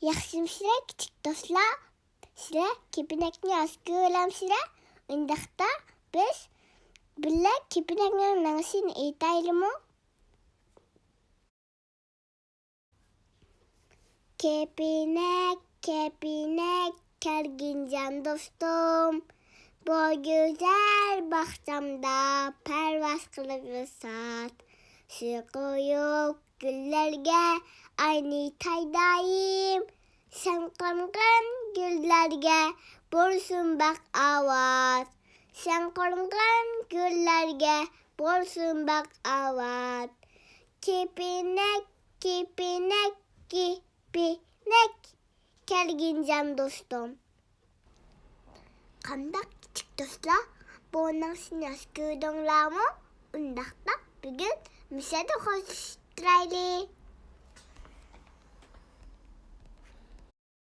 Yaxşımsıra kichik do'stlar, sizlar kepinakni yozib olamsizlar. Undaqda biz birga kepinakning naqshini aytaylikmi? Kepinak, kepinak, kelgincan do'stim. Bu güzel bahçamda pervaz qilib yasat. Shu qo'yib gullarga ayni taydayim. Sen qongan gullarga bo'lsin baq ovoz. Sen qongan gullarga bo'lsin baq ovoz. Kepinak, kepinak, kepinak, kelgincan do'stim. Qandaq kichik do'stlar, bu naqshni yozib ko'rdinglarmi? Undaqda bugun misada qo'shtiraylik.